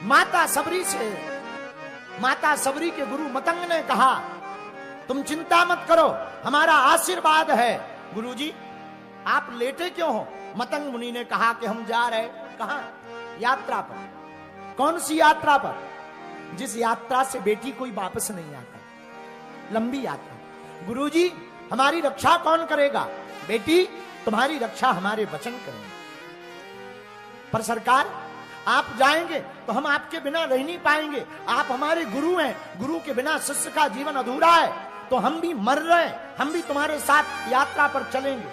माता सबरी के गुरु मतंग ने कहा, तुम चिंता मत करो, हमारा आशीर्वाद है। गुरुजी आप लेटे क्यों हो? मतंग मुनि ने कहा कि हम जा रहे, कहां? यात्रा पर। कौन सी यात्रा पर? जिस यात्रा से बेटी कोई वापस नहीं आता, लंबी यात्रा। गुरुजी हमारी रक्षा कौन करेगा? बेटी तुम्हारी रक्षा हमारे वचन करेंगे। पर सरकार आप जाएंगे तो हम आपके बिना रह नहीं पाएंगे, आप हमारे गुरु हैं, गुरु के बिना शिष्य का जीवन अधूरा है, तो हम भी मर रहे हैं, हम भी तुम्हारे साथ यात्रा पर चलेंगे।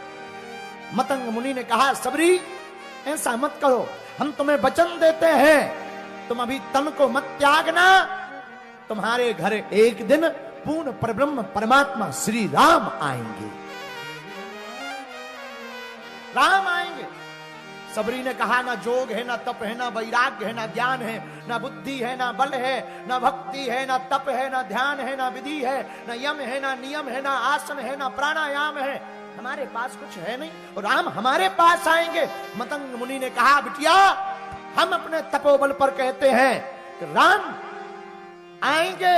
मतंग मुनि ने कहा, सबरी ऐसा मत करो, हम तुम्हें वचन देते हैं, तुम अभी तन को मत त्यागना, तुम्हारे घर एक दिन पूर्ण परब्रह्म परमात्मा श्री राम आएंगे, राम आएंगे। सबरी ने कहा, ना जोग है, ना तप है, ना वैराग्य है, ना ज्ञान है, ना बुद्धि है, ना बल है, ना भक्ति है, ना तप है, ना ध्यान है, ना विधि है, ना यम है, ना नियम है, ना आसन है, ना प्राणायाम है, हमारे पास कुछ है नहीं, और राम हमारे पास आएंगे। मतंग मुनि ने कहा, बिटिया हम अपने तपोबल पर कहते हैं कि राम आएंगे,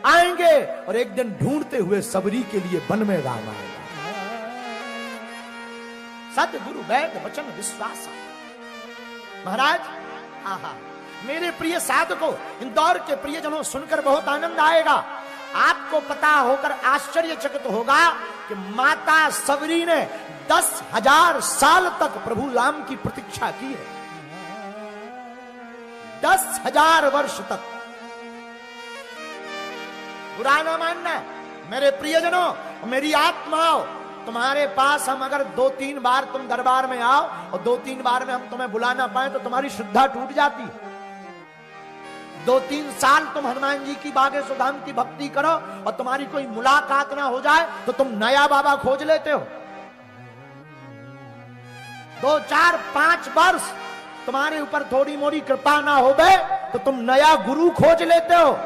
आएंगे, और एक दिन ढूंढते हुए सबरी के लिए वन में राम आएगा। सदगुरु वैद वचन विश्वास। महाराज आहा, मेरे प्रिय साधकों, इंदौर के प्रियजनों, सुनकर बहुत आनंद आएगा। आपको पता होकर आश्चर्यचकित होगा कि माता सबरी ने 10,000 साल तक प्रभु राम की प्रतीक्षा की है। 10,000 वर्ष तक। बुरा ना मानना मेरे प्रियजनों, मेरी आत्माओं, तुम्हारे पास हम अगर 2-3 बार तुम दरबार में आओ और 2-3 बार में हम तुम्हें बुला ना पाए तो तुम्हारी श्रद्धा टूट जाती है। 2-3 साल तुम हनुमान जी की बागेश्वर धाम की भक्ति करो और तुम्हारी कोई मुलाकात ना हो जाए तो तुम नया बाबा खोज लेते हो। 2-4-5 वर्ष तुम्हारे ऊपर थोड़ी मोड़ी कृपा ना हो गए तो तुम नया गुरु खोज लेते हो।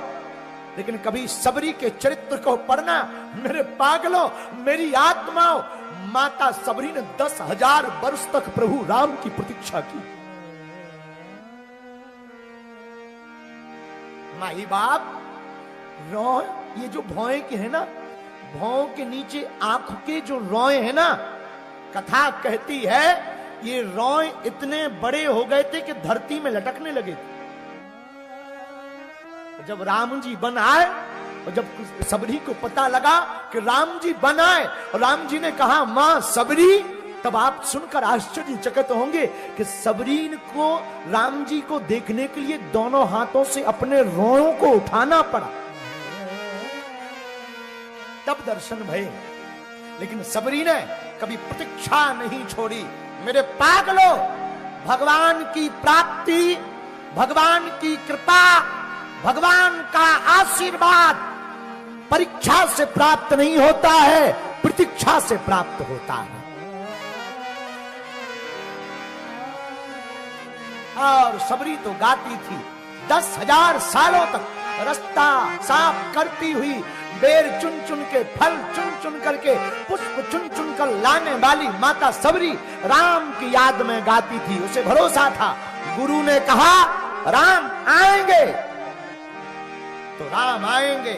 लेकिन कभी सबरी के चरित्र को पढ़ना मेरे पागलों, मेरी आत्माओं, माता सबरी ने 10,000 वर्ष तक प्रभु राम की प्रतीक्षा की। माई बाप रोए, ये जो भौएं के है ना, भौं के नीचे आंख के जो रोए है ना, कथा कहती है ये रोए इतने बड़े हो गए थे कि धरती में लटकने लगे थे। जब राम जी बन आए और जब सबरी को पता लगा कि राम जी बन आए और राम जी ने कहा, मां सबरी, तब आप सुनकर आश्चर्यचकित होंगे कि सबरी को राम जी को देखने के लिए दोनों हाथों से अपने रोओं को उठाना पड़ा, तब दर्शन भये। लेकिन सबरी ने कभी प्रतीक्षा नहीं छोड़ी। मेरे पागलों, भगवान की प्राप्ति, भगवान की कृपा, भगवान का आशीर्वाद परीक्षा से प्राप्त नहीं होता है, प्रतीक्षा से प्राप्त होता है। और सबरी तो गाती थी 10,000 सालों तक, रास्ता साफ करती हुई, बेर चुन चुन के, फल चुन चुन करके, पुष्प चुन चुन कर लाने वाली माता सबरी राम की याद में गाती थी। उसे भरोसा था, गुरु ने कहा राम आएंगे तो राम आएंगे।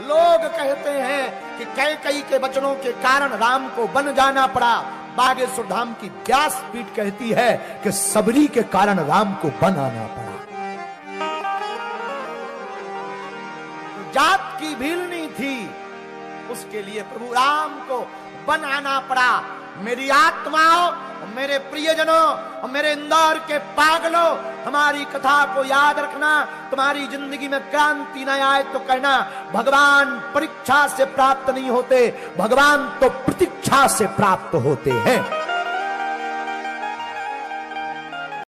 लोग कहते हैं कि कैकेयी के वचनों के कारण राम को वन जाना पड़ा। बागेश्वर धाम की व्यासपीठ कहती है कि सबरी के कारण राम को वन आना पड़ा। जात की भीलनी थी, उसके लिए प्रभु राम को वन आना पड़ा। मेरी आत्माओं, मेरे प्रियजनों और मेरे इंदौर के पागलों, हमारी कथा को याद रखना। तुम्हारी जिंदगी में क्रांति न आए तो कहना, भगवान परीक्षा से प्राप्त नहीं होते, भगवान तो प्रतीक्षा से प्राप्त होते हैं।